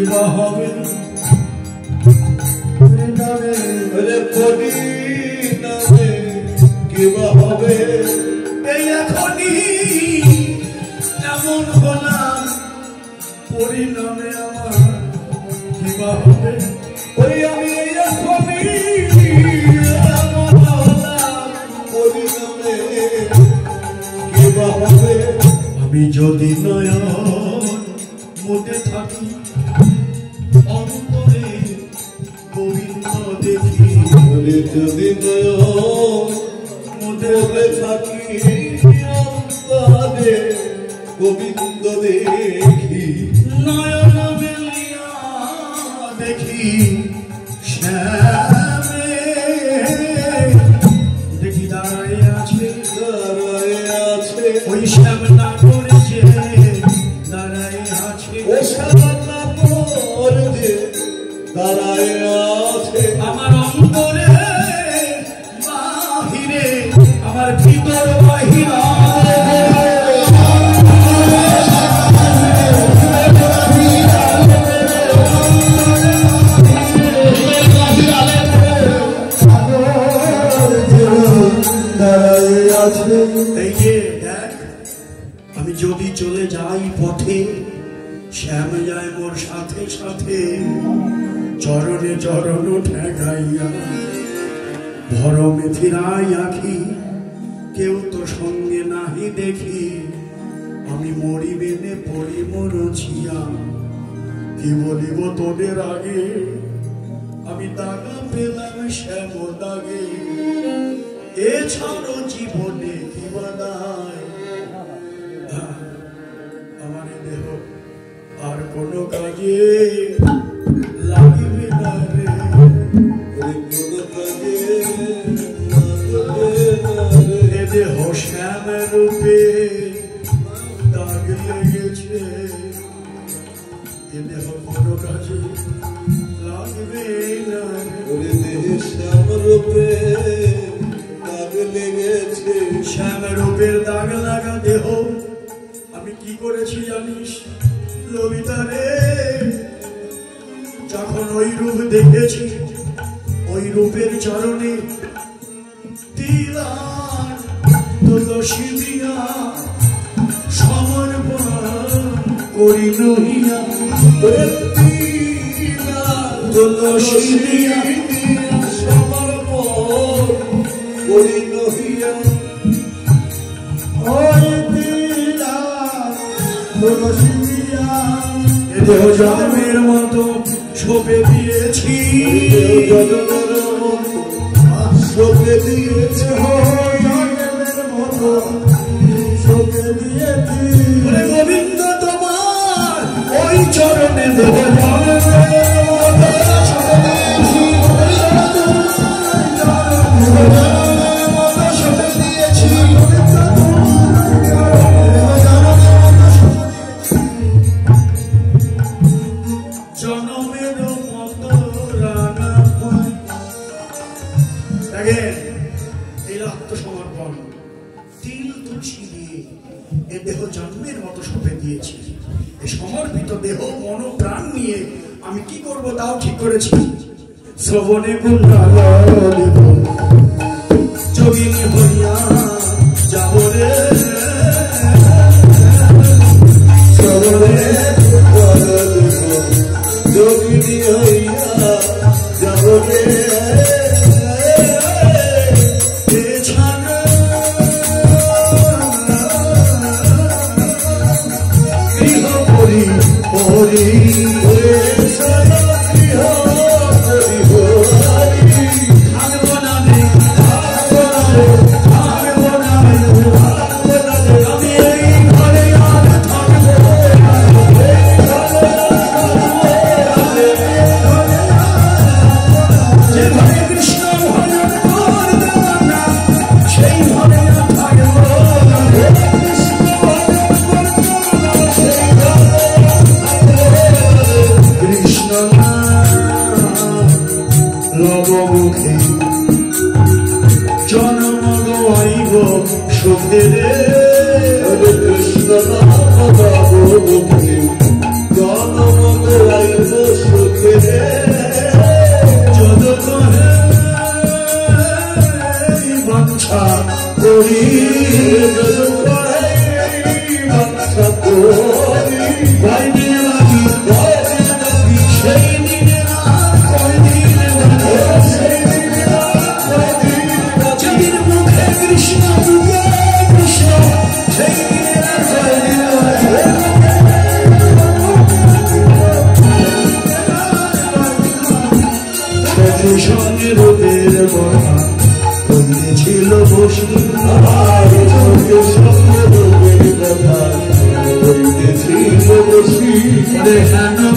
বা হবে পরিণামে কি বা হবে এই এখনই এমন হলাম পরিণামে আমার কি বা হবে ওই আমি এখনই এমন হলাম পরিণামে কি বা হবে আমি যদি নয়ন মুদে থাকি অন্তরে গোবিন্দ দেখি যদি নয়ন মুদে থাকি অন্তরে গোবিন্দ দেখি নয়ন মেলিয়া দেখি শ্যামে দেখি দাঁড়ায় আছে ওই শ্যাম না করেছে দাঁড়ায় আছে ও শ্যাম না করেছে দাঁড়ায় আছে আমার অন্তরে বাহিরে আমার ভিতর বাহিরা আমি যদি চলে যাই পথে শ্যাম যায় মোর সাথে সাথে চরণে চরণ ঠেকাইয়া ভর মেথিরাই আঁখি কেউ তো সঙ্গে নাহি দেখি আমি মরিবেনে পড়িব রচিয়া কি বলিব তোদের আগে আমি দাগা পেলাম শ্যাম দাগে এছাড়ো জীবনে কি বাদায় আমার দেহ আর কোনো কাজে লাগিবে না রে কোনো কাজে এ দেহ শ্যাম রূপে দাগ লেগেছে এ দেহ কোনো কাজে লাগবে না রে দেহ শ্যাম রূপে লেগেছে শ্যাম রূপের দাগ লাগা দেহ আমি কি করেছি জানিস ললিতা রে যখন ওই রূপ দেখেছি ওই রূপের চরণে তিলার তুলসী দিয়া সমর্পণ করি নহিয়া তিলার তুলসী দিয়া সমর্পণ করি নহিয়া ওই তিলার তুলসী দিয়া দেহ জন্মের মতো ছোপে দিয়েছি ছোপে দিয়েছে জন্মের মতো ছোপে দিয়েছি গোবিন্দ তোমার ওই চরণে দেহ জন্মের মতো ছোপে দিয়েছি জন্মের মতো সঁপে দিয়েছি সমর্পিত দেহ মন প্রাণ নিয়ে আমি কি করব তাও ঠিক করেছি শ্রবণে যোগিনী হইয়া যাব রে শ্রবণে যোগিনী হইয়া যাব রে Dejando